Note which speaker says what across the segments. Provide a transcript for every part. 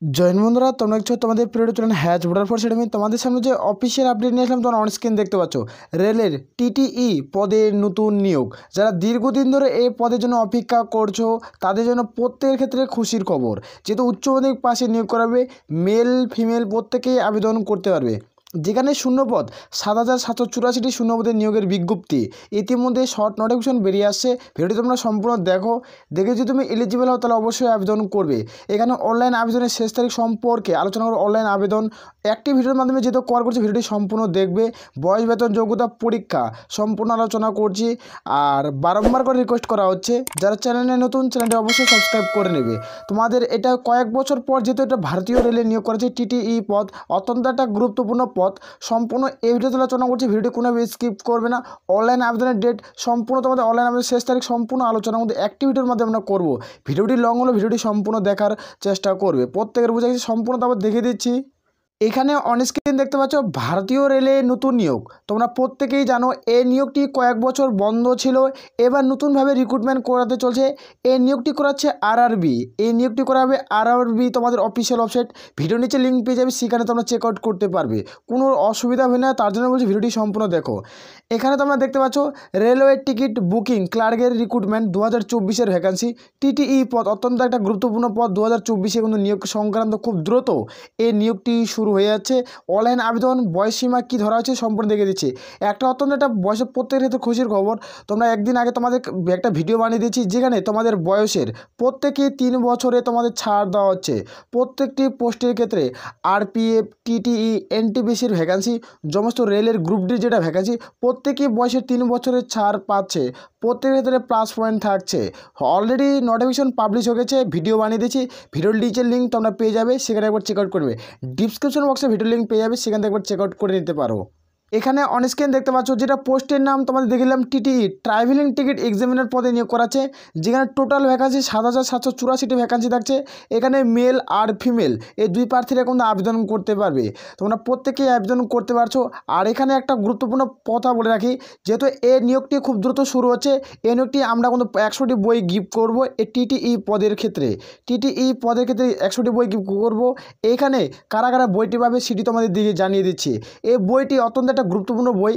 Speaker 1: Join বন্ধুরা, তোমরা দেখছো তোমাদের প্রিয় চ্যানেল হ্যাজ ভোটার ফর সেটা। আমি তোমাদের সামনে যে অফিসিয়াল আপডেট নিয়ে আসলাম, তোমরা অন স্ক্রিন দেখতে পাচ্ছ রেলের টিটিই পদে নতুন নিয়োগ। যারা দীর্ঘদিন ধরে এই পদের জন্য অপেক্ষা করছো তাদের জন্য প্রত্যেকের ক্ষেত্রে খুশির খবর, যেহেতু উচ্চ মাধ্যমিক পাশে নিয়োগ করাবে। মেল ফিমেল প্রত্যেকেই আবেদন করতে পারবে। যেখানে শূন্যপদ ৭,৭৮৪টি শূন্যপদের নিয়োগের বিজ্ঞপ্তি ইতিমধ্যে শর্ট নোটিফিকেশন বেরিয়ে আসছে। ভিডিওটি তোমরা সম্পূর্ণ দেখো, দেখে যদি তুমি এলিজিবল হও তাহলে অবশ্যই আবেদন করবে। এখানে অনলাইন আবেদনের শেষ তারিখ সম্পর্কে আলোচনা করব। অনলাইন আবেদন একটি ভিডিওর মাধ্যমে যেহেতু কভার করছি, ভিডিওটি সম্পূর্ণ দেখবে। বয়স, বেতন, যোগ্যতা, পরীক্ষা সম্পূর্ণ আলোচনা করছি। আর বারংবার করে রিকোয়েস্ট করা হচ্ছে, যারা চ্যানেলে নতুন চ্যানেলটি অবশ্যই সাবস্ক্রাইব করে নেবে। তোমাদের এটা কয়েক বছর পর যেহেতু এটা ভারতীয় রেলে নিয়োগ করেছে টিটিই পদ, অত্যন্ত একটা গুরুত্বপূর্ণ পদ। সম্পূর্ণ এই ভিডিওতে আলোচনা করছি, ভিডিওটি কোনোভাবে স্কিপ করবে না। অনলাইন আবেদনের ডেট সম্পূর্ণ, তোমাদের অনলাইন আবেদনের শেষ তারিখ সম্পূর্ণ আলোচনার মধ্যে একটি ভিডিওর মাধ্যমে আমরা করবো। ভিডিওটি লং হলো, ভিডিওটি সম্পূর্ণ দেখার চেষ্টা করবে। প্রত্যেকের বুঝে গেছে, সম্পূর্ণ তারপর দেখিয়ে দিচ্ছি। এখানে অনস্ক্রিন দেখতে পাচ্ছ ভারতীয় রেলে নতুন নিয়োগ। তোমরা প্রত্যেকেই জানো এই নিয়োগটি কয়েক বছর বন্ধ ছিল, এবার নতুনভাবে রিক্রুটমেন্ট করাতে চলছে। এই নিয়োগটি করাচ্ছে আরআরবি। এই নিয়োগটি করা হবে আরআরবি, তোমাদের অফিসিয়াল ওয়েবসাইট, ভিডিও নিচে লিঙ্ক পেয়ে যাবে, সেখানে তোমরা চেক আউট করতে পারবে। কোনো অসুবিধা হবে না, তার জন্য বলছি ভিডিওটি সম্পূর্ণ দেখো। এখানে তোমরা দেখতে পাচ্ছ রেলওয়ে টিকিট বুকিং ক্লার্কের রিক্রুটমেন্ট 2024-এর ভ্যাকান্সি। টিটিই পদ অত্যন্ত একটা গুরুত্বপূর্ণ পদ। 2024-এ কিন্তু নিয়োগ সংক্রান্ত খুব দ্রুত এই নিয়োগটি শুরু হয়ে যাচ্ছে। অনলাইন আবেদন বয়সসীমা কী ধরা হচ্ছে সম্পূর্ণ দেখে দিচ্ছি। একটা অত্যন্ত একটা বয়সের প্রত্যেকের ক্ষেত্রে খুশির খবর। তোমরা একদিন আগে তোমাদের একটা ভিডিও বানিয়ে দিচ্ছি, যেখানে তোমাদের বয়সের প্রত্যেকেই 3 বছরে তোমাদের ছাড় দেওয়া হচ্ছে প্রত্যেকটি পোস্টের ক্ষেত্রে। আরপিএফ, টিটিই, এনটিপিসির ভ্যাকান্সি, সমস্ত রেলের গ্রুপ ডি যেটা ভ্যাকান্সি, প্রত্যেকেই বয়সের 3 বছরের ছাড় পাচ্ছে। প্রত্যেকের ক্ষেত্রে প্লাস পয়েন্ট থাকছে। অলরেডি নোটিফিকেশন পাবলিশ হয়ে গেছে, ভিডিও বানিয়ে দিচ্ছি, ভিডিওর নিচের লিঙ্ক তোমরা পেয়ে যাবে, সেখানে একবার চেক আউট করবে। ডিসক্রিপশন বক্সে ভিডিও লিঙ্ক পেয়ে যাবে, সেখান থেকে একবার চেক আউট করে নিতে পারো। এখানে অনস্ক্রিন দেখতে পাচ্ছ যেটা পোস্টের নাম তোমাদের দেখলাম টিটিই ট্রাভেলিং টিকিট এক্সামিনার পদে নিয়োগ করাচ্ছে। যেখানে টোটাল ভ্যাকান্সি ৭,৭84টি ভ্যাকান্সি থাকছে। এখানে মেল আর ফিমেল এই দুই প্রার্থীরা কিন্তু আবেদন করতে পারবে। তোমরা প্রত্যেকেই আবেদন করতে পারছো। আর এখানে একটা গুরুত্বপূর্ণ কথা বলে রাখি, যেহেতু এই নিয়োগটি খুব দ্রুত শুরু হচ্ছে, এই নিয়োগটি আমরা কিন্তু 100টি বই গিফট করবো এই টিটিই পদের ক্ষেত্রে। টিটিই পদের ক্ষেত্রে 100টি বই গিফট করবো। এইখানে কারা কারা বইটি পাবে সেটি তোমাদের দিকে জানিয়ে দিচ্ছি। এই বইটি অত্যন্ত একটা গুরুত্বপূর্ণ বই,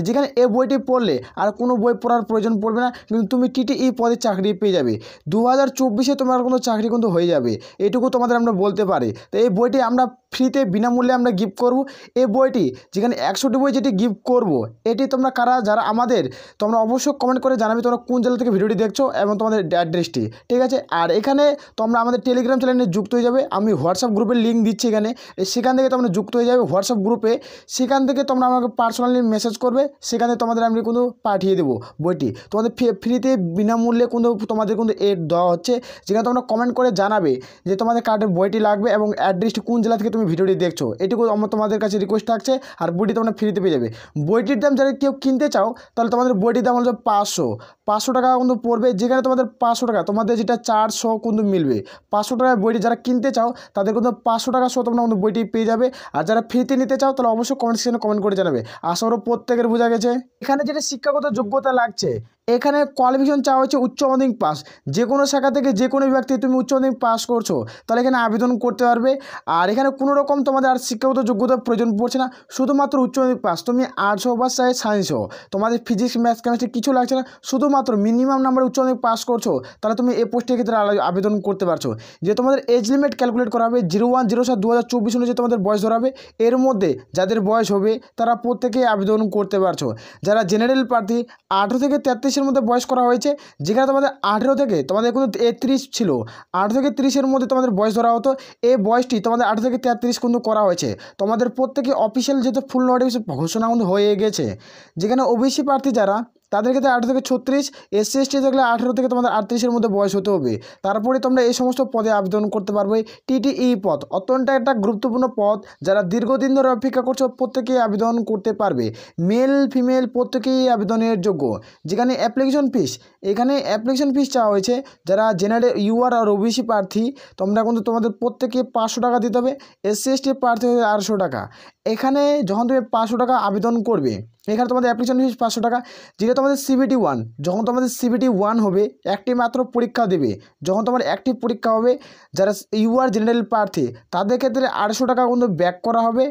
Speaker 1: যেখানে এই বইটি পড়লে আর কোনো বই পড়ার প্রয়োজন পড়বে না, কিন্তু তুমি টিটিই পদে চাকরি পেয়ে যাবে। 2024-এ তোমার কোনো চাকরি কিন্তু হয়ে যাবে, এটুকু তোমাদের আমরা বলতে পারি। তো এই বইটি আমরা ফ্রিতে বিনামূল্যে আমরা গিফট করব। এই বইটি যেখানে 100টি বই যেটি গিফট করব, এটি তোমরা কারা যারা আমাদের, তোমরা অবশ্যই কমেন্ট করে জানাবে তোমরা কোন জেলা থেকে ভিডিওটি দেখছো এবং তোমাদের অ্যাড্রেসটি, ঠিক আছে। আর এখানে তোমরা আমাদের টেলিগ্রাম চ্যানেলে যুক্ত হয়ে যাবে। আমি হোয়াটসঅ্যাপ গ্রুপের লিঙ্ক দিচ্ছি এখানে, সেখান থেকে তোমরা যুক্ত হয়ে যাবে হোয়াটসঅ্যাপ গ্রুপে। সেখান থেকে তোমরা আমাকে পার্সোনালি মেসেজ করবে, সেখানে তোমাদের আমি কিন্তু পাঠিয়ে দেবো বইটি। তোমাদের ফ্রিতে বিনামূল্যে কিন্তু তোমাদের কিন্তু এড দেওয়া হচ্ছে, যেখানে তোমরা কমেন্ট করে জানাবে যে তোমাদের কার্ডের বইটি লাগবে এবং অ্যাড্রেসটি কোন জেলা থেকে তুমি ভিডিওটি দেখছো, এটুকু আমার তোমাদের কাছে রিকোয়েস্ট থাকছে। আর বইটি তোমরা ফ্রিতে পেয়ে যাবে। বইটির দাম যদি কেউ কিনতে চাও তাহলে তোমাদের বইটির দাম হচ্ছে 500 টাকা কিন্তু পড়বে। যেখানে তোমাদের 500 টাকা তোমাদের যেটা 400 কিন্তু মিলবে। 500 টাকায় বইটি যারা কিনতে চাও তাদের কিন্তু 500 টাকা সহ তোমরা কিন্তু বইটি পেয়ে যাবে। আর যারা ফ্রিতে নিতে চাও তাহলে অবশ্যই কমেন্ট সেকশনে কমেন্ট করে জানাবে। আশা করি প্রত্যেকের বোঝা গেছে। এখানে যেটা শিক্ষাগত যোগ্যতা লাগছে, এখানে কোয়ালিফিকেশন চাওয়া হচ্ছে উচ্চ মাধ্যমিক পাস। যে কোনো শাখা থেকে যে কোনো বিভাগ থেকে তুমি উচ্চ মাধ্যমিক পাস করছো তাহলে এখানে আবেদন করতে পারবে। আর এখানে কোনো রকম তোমাদের আর শিক্ষাগত যোগ্যতার প্রয়োজন পড়ছে না, শুধুমাত্র উচ্চ মাধ্যমিক পাস। তুমি আর্টস হোক বা সায়েন্স হোক, তোমাদের ফিজিক্স, ম্যাথস, কেমিস্ট্রি কিছু লাগছে না, শুধুমাত্র মিনিমাম নাম্বার উচ্চ মাধ্যমিক পাস করছো তাহলে তুমি এই পোস্টের ক্ষেত্রে আবেদন করতে পারছো। যে তোমাদের এজ লিমিট ক্যালকুলেট করা হবে 01/07/2024 অনুযায়ী তোমাদের বয়স ধরা হবে। এর মধ্যে যাদের বয়স হবে তারা প্রত্যেকেই আবেদন করতে পারছো। যারা জেনারেল প্রার্থী 18 থেকে 33-এর মধ্যে বয়স করা হয়েছে, যেখানে তোমাদের 18 থেকে তোমাদের কিন্তু 33 ছিল, 18 থেকে 30-এর মধ্যে তোমাদের বয়স ধরা হতো। এই বয়সটি তোমাদের 18 থেকে 33 কিন্তু করা হয়েছে। তোমাদের প্রত্যেকে অফিসিয়াল যেহেতু ফুল নোটিফিকেশন ঘোষণা কিন্তু হয়ে গেছে। যেখানে ওবিসি প্রার্থী যারা, তাদের ক্ষেত্রে 18 থেকে 36, SC ST থাকলে 18 থেকে তোমাদের 38-এর মধ্যে বয়স হতে হবে। তারপরে তোমরা এই সমস্ত পদে আবেদন করতে পারবে। টিটিই পদ অত্যন্ত একটা গুরুত্বপূর্ণ পদ, যারা দীর্ঘদিন ধরে অপেক্ষা করছো প্রত্যেকেই আবেদন করতে পারবে। মেল ফিমেল প্রত্যেকেই আবেদনের যোগ্য। যেখানে অ্যাপ্লিকেশন ফিস, এখানে অ্যাপ্লিকেশন ফিস চাওয়া হয়েছে। যারা জেনারেল ইউআর আর ওবিসি প্রার্থী তোমরা কিন্তু তোমাদের প্রত্যেকে 500 টাকা দিতে হবে। SC ST প্রার্থী হয়ে 800 টাকা। এখানে যখন তুমি 500 টাকা আবেদন করবে, এখানে তোমাদের অ্যাপ্লিকেশন ফিস 500 টাকা। যেটা তোমাদের CBT 1, যখন তোমাদের CBT 1 হবে, একটি মাত্র পরীক্ষা দেবে, যখন তোমার একটি পরীক্ষা হবে, যারা ইউআর জেনারেল প্রার্থী তাদের ক্ষেত্রে 800 টাকা কিন্তু ব্যাক করা হবে।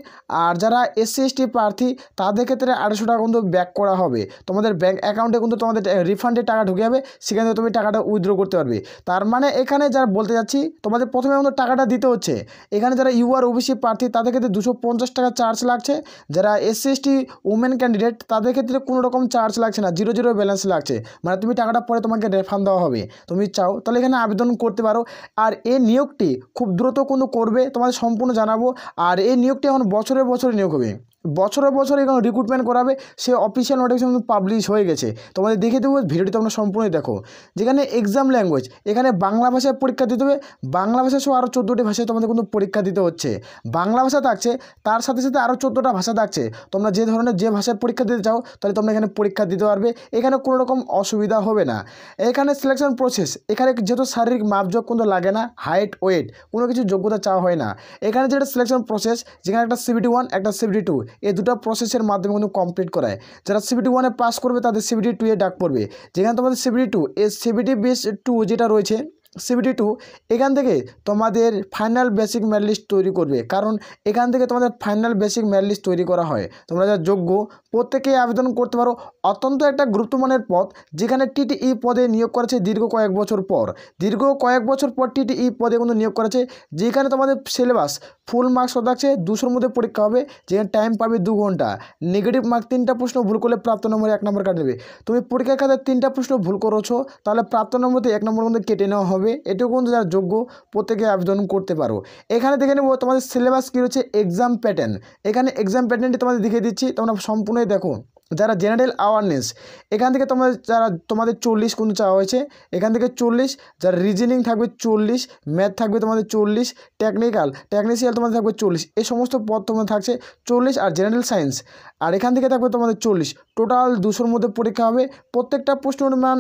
Speaker 1: আর যারা SC ST প্রার্থী তাদের ক্ষেত্রে 800 টাকা কিন্তু ব্যাক করা হবে। তোমাদের ব্যাঙ্ক অ্যাকাউন্টে কিন্তু তোমাদের রিফান্ডের টাকা ঢুকে যাবে, সেখান থেকে তুমি টাকাটা উইথড্র করতে পারবে। তার মানে এখানে যারা বলতে যাচ্ছি, তোমাদের প্রথমে কিন্তু টাকাটা দিতে হচ্ছে। এখানে যারা ইউআর OBC প্রার্থী তাদের ক্ষেত্রে 250 টাকা চার্জ লাগছে। যারা SC ST উমেন ক্যান্ডিডেট তাদের ক্ষেত্রে কোনো রকম চার্জ লাগছে না, 0 ব্যালেন্স লাগছে। মানে তুমি টাকাটা পরে তোমাকে রিফান্ড দেওয়া হবে। তুমি চাও তাহলে এখানে আবেদন করতে পারো। আর এই নিয়োগটি খুব দ্রুত কিন্তু করবে, তোমাদের সম্পূর্ণ জানাবো। আর এই নিয়োগটি এখন বছরে বছরে নিয়োগ হবে, বছরে বছরে এখানে রিক্রুটমেন্ট করাবে। সে অফিসিয়াল নোটিফিকেশন পাবলিশ হয়ে গেছে, তোমাদের দেখে দেবো। ভিডিওটি তোমরা সম্পূর্ণ দেখো। যেখানে এক্সাম ল্যাঙ্গুয়েজ, এখানে বাংলা ভাষায় পরীক্ষা দিতে হবে। বাংলা ভাষা সহ আরও 14টি ভাষায় তোমাদের কিন্তু পরীক্ষা দিতে হচ্ছে। বাংলা ভাষা থাকছে, তার সাথে সাথে আরও 14টা ভাষা থাকছে। তোমরা যে ধরনের যে ভাষায় পরীক্ষা দিতে চাও তাহলে তোমরা এখানে পরীক্ষা দিতে পারবে। এখানে কোনো রকম অসুবিধা হবে না। এখানে সিলেকশন প্রসেস, এখানে যেহেতু শারীরিক মাপযোগ কিন্তু লাগে না, হাইট ওয়েট কোনো কিছু যোগ্যতা চাওয়া হয় না। এখানে যেটা সিলেকশন প্রসেস, যেখানে একটা CBT 1 একটা CBT 2, এই দুটো প্রসেসের মাধ্যমে কিন্তু কমপ্লিট করায়। যারা CBT 1-এ পাস করবে তাদের CBT 2-এ ডাক পড়বে। যেখানে তোমাদের CBT 2, এই CBT বেস 2 যেটা রয়েছে, CBT 2, এখান থেকে তোমাদের ফাইনাল বেসিক মেরিট লিস্ট তৈরি করবে। কারণ এখান থেকে তোমাদের ফাইনাল বেসিক মেরিট লিস্ট তৈরি করা হয়। তোমরা যারা যোগ্য প্রত্যেকেই আবেদন করতে পারো। অত্যন্ত একটা গুরুত্বমানের পদ, যেখানে TTE পদে নিয়োগ করেছে দীর্ঘ কয়েক বছর পর। TTE পদে কিন্তু নিয়োগ করেছে। যেখানে তোমাদের সিলেবাস ফুল মার্কস থাকছে, 200-র মধ্যে পরীক্ষা হবে। যেখানে টাইম পাবে 2 ঘন্টা। নেগেটিভ মার্ক 3টা প্রশ্ন ভুল করলে প্রাপ্ত নম্বরে 1 নম্বর কাটে নেবে। তুমি পরীক্ষার খাতে 3টা প্রশ্ন ভুল করেছো, তাহলে প্রাপ্ত নম্বরতে 1 নম্বর কিন্তু কেটে নেওয়া হবে। এটাও কিন্তু যারা যোগ্য প্রত্যেকে আবেদন করতে পারো। এখানে দেখে নেবো তোমাদের সিলেবাস কী রয়েছে, এক্সাম প্যাটার্ন। এখানে এক্সাম প্যাটার্নটি তোমাদের দেখিয়ে দিচ্ছি, তোমরা সম্পূর্ণই দেখো। যারা জেনারেল অ্যাওয়ারনেস, এখান থেকে তোমাদের 40 কিন্তু চাওয়া হয়েছে, এখান থেকে 40। যারা রিজনিং থাকবে 40, ম্যাথ থাকবে তোমাদের 40, টেকনিক্যাল তোমাদের থাকবে 40। এই সমস্ত পদ তোমাদের থাকছে 40। আর জেনারেল সায়েন্স, আর এখান থেকে থাকবে তোমাদের 40। টোটাল 200-র মধ্যে পরীক্ষা হবে। প্রত্যেকটা প্রশ্নের মান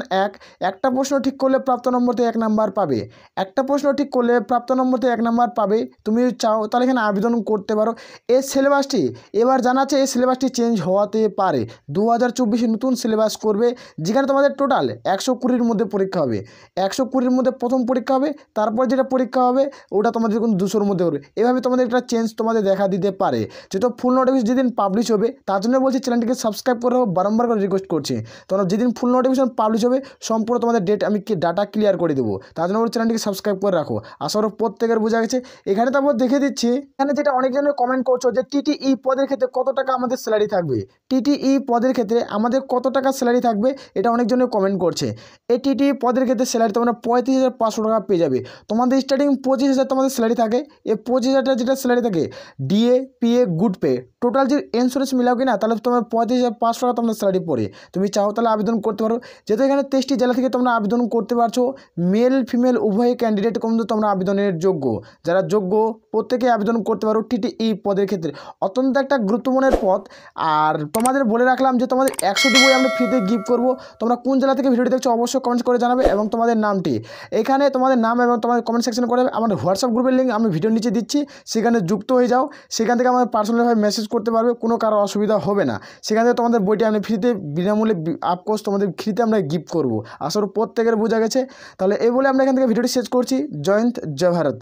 Speaker 1: একটা প্রশ্ন ঠিক করলে প্রাপ্ত নম্বরতে 1 নাম্বার পাবে। একটা প্রশ্ন ঠিক করলে প্রাপ্ত নম্বরতে 1 নাম্বার পাবে। তুমি চাও তাহলে এখানে আবেদন করতে পারো। এই সিলেবাসটি এবার জানাচ্ছে, এই সিলেবাসটি চেঞ্জ হওয়াতে পারে। 2024-এ নতুন সিলেবাস করবে, যেখানে তোমাদের টোটাল 120-র মধ্যে পরীক্ষা হবে। 120-র মধ্যে প্রথম পরীক্ষা হবে, তারপর যেটা পরীক্ষা হবে ওটা তোমাদের কিন্তু 200-র মধ্যে হবে। এভাবে তোমাদের একটা চেঞ্জ তোমাদের দেখা দিতে পারে। যেহেতু ফুল নোটিফিকেশন যেদিন পাবলিশ হবে, তার জন্য বলছি চ্যানেলটিকে সাবস্ক্রাইব করে বারবার করে রিকোয়েস্ট করছি। তোমরা যেদিন ফুল নোটিফিকেশন পাবলিশ হবে, সম্পূর্ণ তোমাদের আমি ডাটা ক্লিয়ার করে দেবো। তার জন্য চ্যানেলটিকে সাবস্ক্রাইব করে রাখো। আশা করি প্রত্যেকের বোঝা গেছে। এখানে তারপর দেখে দিচ্ছি, এখানে যেটা অনেকজনের কমেন্ট করছো যে TTE পদের ক্ষেত্রে কত টাকা আমাদের স্যালারি থাকবে। TTE পদের ক্ষেত্রে আমাদের কত টাকা স্যালারি থাকবে, এটা অনেকজনের কমেন্ট করছে। এই TTE পদের ক্ষেত্রে স্যালারি তোমরা 35,500 টাকা পেয়ে যাবে। তোমাদের স্টার্টিং 25,000 তোমাদের স্যালারি থাকে। এই 25,000 টাকা যেটা স্যালারি থাকে, DA PA good pay total যে ইন্স্যুরেন্স মিলাও কি না, তাহলে তোমার 35,500 টাকা তোমাদের স্যালারি পড়ে। তুমি চাও তাহলে আবেদন করতে পারো। যেহেতু এখানে 23টি জেলা থেকে তোমরা আবেদন করতে পারছো, মেল ফিমেল উভয় ক্যান্ডিডেট কিন্তু তোমরা আবেদনের যোগ্য। যারা যোগ্য প্রত্যেকে আবেদন করতে পারো TTE পদের ক্ষেত্রে। অত্যন্ত একটা গুরুত্বপূর্ণ পদ। আর তোমাদের বলে রাখলাম যে তোমাদের 100টি বই আমরা ফ্রিতে গিফট করবো। তোমরা কোন জেলা থেকে ভিডিওটি দেখছো অবশ্যই কমেন্ট করে জানাবে, এবং তোমাদের নামটি এখানে তোমাদের নাম এবং তোমাদের কমেন্ট সেকশনে করে আমাদের হোয়াটসঅ্যাপ গ্রুপের লিঙ্ক আমি ভিডিওর নিচে দিচ্ছি, সেখানে যুক্ত হয়ে যাও। সেখান থেকে আমাদের পার্সোনালভাবে মেসেজ করতে পারবে, কোনো কারো অসুবিধা হবে না। সেখান থেকে তোমাদের বইটি আমি ফ্রিতে বিনামূল্যে আপকোর্স তোমাদের ফ্রিতে আমরা গিফট করবো। আসলে প্রত্যেকের বোঝা গেছে। তাহলে এই বলে আমরা এখান থেকে ভিডিওটি শেষ করছি। জয় হিন্দ, জয় ভারত।